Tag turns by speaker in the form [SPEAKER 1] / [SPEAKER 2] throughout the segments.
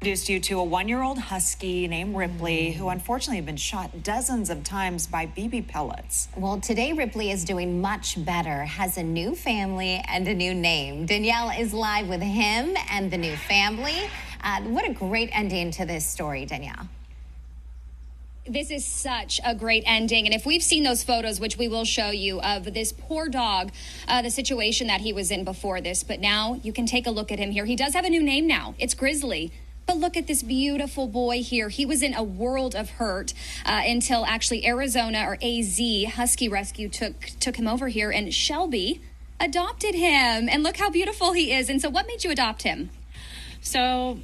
[SPEAKER 1] Introduced you to a 1-year-old husky named Ripley, who unfortunately had been shot dozens of times by BB pellets.
[SPEAKER 2] Well, today Ripley is doing much better, has a new family and a new name. Danielle is live with him and the new family. What a great ending to this story, Danielle.
[SPEAKER 3] This is such a great ending. And if we've seen those photos, which we will show you, of this poor dog, the situation that he was in before this, but now you can take a look at him here. He does have a new name now. It's Grizzly. But look at this beautiful boy here. He was in a world of hurt until actually Arizona, or AZ Husky Rescue took him over here, and Shelby adopted him. And look how beautiful he is. And so what made you adopt him?
[SPEAKER 4] So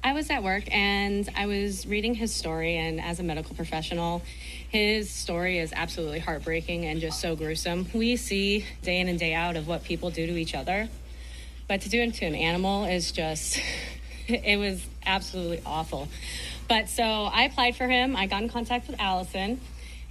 [SPEAKER 4] I was at work and I was reading his story, and as a medical professional, his story is absolutely heartbreaking and just so gruesome. We see day in and day out of what people do to each other, but to do it to an animal is just, it was absolutely awful. But so I applied for him. I got in contact with Alison,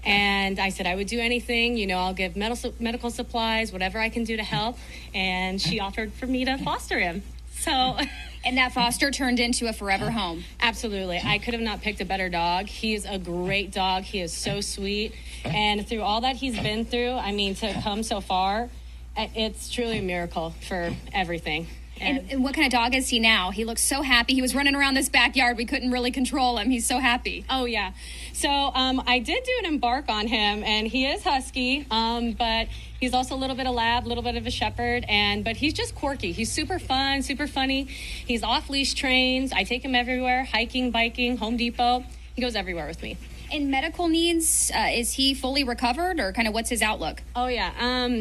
[SPEAKER 4] and I said I would do anything, you know, I'll give medical supplies, whatever I can do to help. And she offered for me to foster him. So...
[SPEAKER 3] And that foster turned into a forever home.
[SPEAKER 4] Absolutely. I could have not picked a better dog. He's a great dog. He is so sweet. And through all that he's been through, I mean, to come so far, it's truly a miracle for everything.
[SPEAKER 3] And what kind of dog is he now? He looks so happy. He was running around this backyard. We couldn't really control him. He's so happy.
[SPEAKER 4] Oh, yeah. So I did do an embark on him, and he is husky, but he's also a little bit of lab, a little bit of a shepherd, but he's just quirky. He's super fun, super funny. He's off-leash trained. I take him everywhere, hiking, biking, Home Depot. He goes everywhere with me.
[SPEAKER 3] In medical needs, is he fully recovered, or kind of what's his outlook?
[SPEAKER 4] Oh, yeah.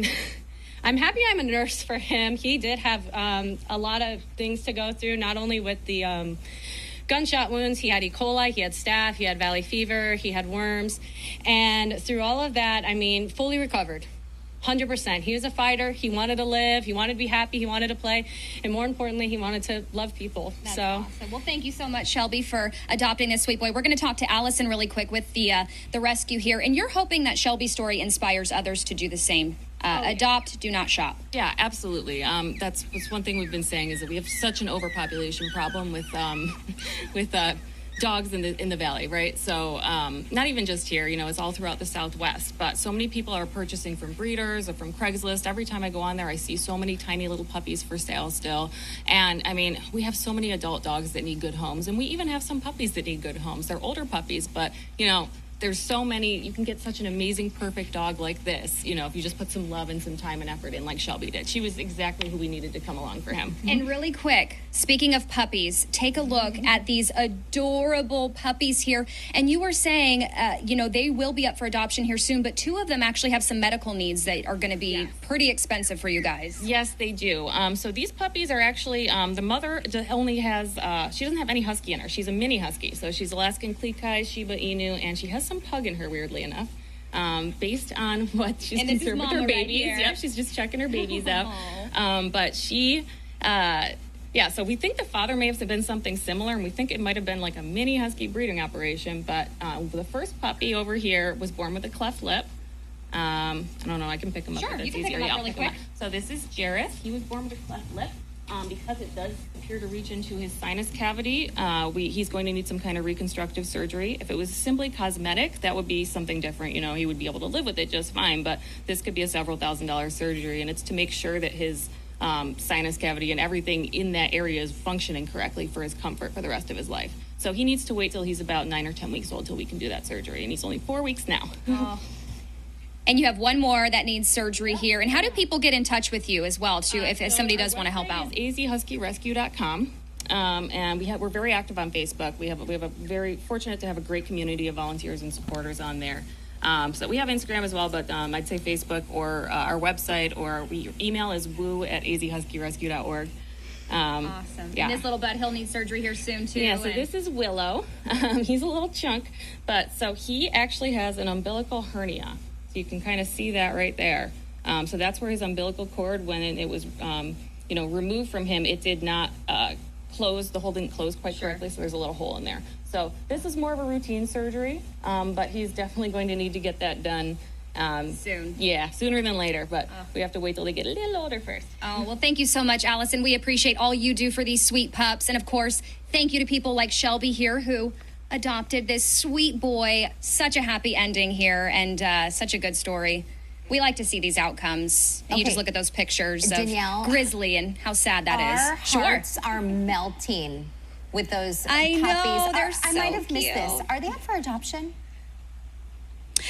[SPEAKER 4] I'm happy I'm a nurse for him. He did have a lot of things to go through, not only with the gunshot wounds. He had E. coli, he had staph, he had valley fever, he had worms. And through all of that, I mean, fully recovered. 100%. He was a fighter. He wanted to live. He wanted to be happy. He wanted to play. And more importantly, he wanted to love people.
[SPEAKER 3] That's awesome. Well, thank you so much, Shelby, for adopting this sweet boy. We're going to talk to Alison really quick with the rescue here. And you're hoping that Shelby's story inspires others to do the same. Adopt, do not shop.
[SPEAKER 5] Yeah, absolutely. That's one thing we've been saying, is that we have such an overpopulation problem with dogs in the valley, right? So not even just here, you know, it's all throughout the Southwest, but so many people are purchasing from breeders or from Craigslist. Every time I go on there, I see so many tiny little puppies for sale still. And I mean, we have so many adult dogs that need good homes, and we even have some puppies that need good homes. They're older puppies, but you know, there's so many. You can get such an amazing, perfect dog like this, you know, if you just put some love and some time and effort in, like Shelby did. She was exactly who we needed to come along for him.
[SPEAKER 3] And really quick, speaking of puppies, take a look at these adorable puppies here. And you were saying, you know, they will be up for adoption here soon, but 2 of them actually have some medical needs that are going to be pretty expensive for you guys.
[SPEAKER 5] Yes, they do. So these puppies are actually, the mother only has, she doesn't have any husky in her. She's a mini husky. So she's Alaskan Klekai, Shiba Inu, and she has some pug in her, weirdly enough, based on what she's concerned with her babies.
[SPEAKER 3] Right,
[SPEAKER 5] yep, she's just checking her babies out. But she, so we think the father may have been something similar, and we think it might have been like a mini husky breeding operation. But the first puppy over here was born with a cleft lip. I don't know, I can pick him up.
[SPEAKER 3] Sure,
[SPEAKER 5] That's
[SPEAKER 3] you can
[SPEAKER 5] easier.
[SPEAKER 3] pick him up really quick.
[SPEAKER 5] So this is Jareth. He was born with a cleft lip. Because it does appear to reach into his sinus cavity, he's going to need some kind of reconstructive surgery. If it was simply cosmetic, that would be something different. You know, he would be able to live with it just fine, but this could be a several $1,000 surgery, and it's to make sure that his sinus cavity and everything in that area is functioning correctly for his comfort for the rest of his life. So he needs to wait till he's about 9 or 10 weeks old till we can do that surgery, and he's only 4 weeks now.
[SPEAKER 3] Oh. And you have one more that needs surgery here. And how do people get in touch with you as well, too, if somebody does want to help out?
[SPEAKER 5] AZHuskyRescue.com. And we're very active on Facebook. We have a very fortunate to have a great community of volunteers and supporters on there. So we have Instagram as well, but I'd say Facebook or our website, or your email is woo@azhuskyrescue.org.
[SPEAKER 3] Awesome.
[SPEAKER 5] Yeah.
[SPEAKER 3] And this little bud, he'll need surgery here soon, too.
[SPEAKER 5] Yeah, so this is Willow. He's a little chunk, but so he actually has an umbilical hernia. So you can kind of see that right there. So that's where his umbilical cord, when it was, removed from him, it did not close. The hole didn't close quite correctly, so there's a little hole in there. So this is more of a routine surgery, but he's definitely going to need to get that done
[SPEAKER 3] Soon.
[SPEAKER 5] Yeah, sooner than later, but we have to wait till they get a little older first.
[SPEAKER 3] Oh, well, thank you so much, Allison. We appreciate all you do for these sweet pups. And of course, thank you to people like Shelby here who adopted this sweet boy. Such a happy ending here and such a good story. We like to see these outcomes. And you just
[SPEAKER 2] Okay.
[SPEAKER 3] look at those pictures
[SPEAKER 2] Danielle,
[SPEAKER 3] of Grizzly and how sad that
[SPEAKER 2] Our
[SPEAKER 3] is.
[SPEAKER 2] hearts are melting with those
[SPEAKER 3] I
[SPEAKER 2] puppies.
[SPEAKER 3] know, they're
[SPEAKER 2] I might
[SPEAKER 3] so
[SPEAKER 2] have missed this.
[SPEAKER 3] cute.
[SPEAKER 2] Are they up for adoption?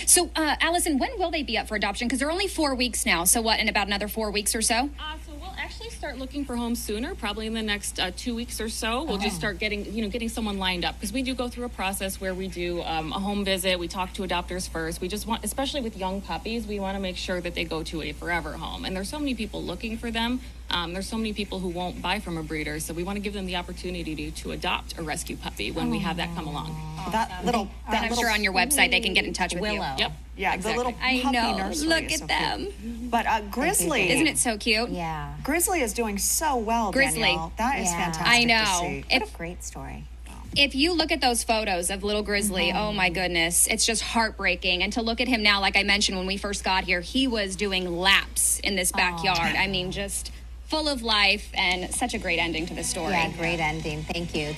[SPEAKER 3] So, Allison, when will they be up for adoption? Because they're only 4 weeks now. So what, in about another 4 weeks or so?
[SPEAKER 5] So we'll actually start looking for homes sooner, probably in the next 2 weeks or so. We'll just start getting someone lined up because we do go through a process where we do a home visit. We talk to adopters first. We just want, especially with young puppies, we want to make sure that they go to a forever home. And there's so many people looking for them. There's so many people who won't buy from a breeder, so we want to give them the opportunity to adopt a rescue puppy when we have that come along.
[SPEAKER 1] That little,
[SPEAKER 3] And I'm sure on your website they can get in touch with you.
[SPEAKER 2] Willow.
[SPEAKER 5] Yep.
[SPEAKER 1] yeah,
[SPEAKER 5] exactly.
[SPEAKER 1] the little
[SPEAKER 3] I
[SPEAKER 1] puppy
[SPEAKER 3] know.
[SPEAKER 1] nursery
[SPEAKER 3] Look
[SPEAKER 1] is
[SPEAKER 3] at
[SPEAKER 1] so
[SPEAKER 3] them.
[SPEAKER 1] cute. But Grizzly,
[SPEAKER 3] Isn't it so cute?
[SPEAKER 2] Yeah.
[SPEAKER 1] Grizzly is doing so well,
[SPEAKER 3] Grizzly.
[SPEAKER 1] Danielle. That is
[SPEAKER 2] Yeah.
[SPEAKER 1] fantastic
[SPEAKER 3] I
[SPEAKER 1] to
[SPEAKER 3] know.
[SPEAKER 1] see.
[SPEAKER 2] What a great story.
[SPEAKER 3] If you look at those photos of little Grizzly, oh my goodness, it's just heartbreaking. And to look at him now, like I mentioned when we first got here, he was doing laps in this backyard. I mean, just full of life and such a great ending to the story.
[SPEAKER 2] Yeah, great ending. Thank you.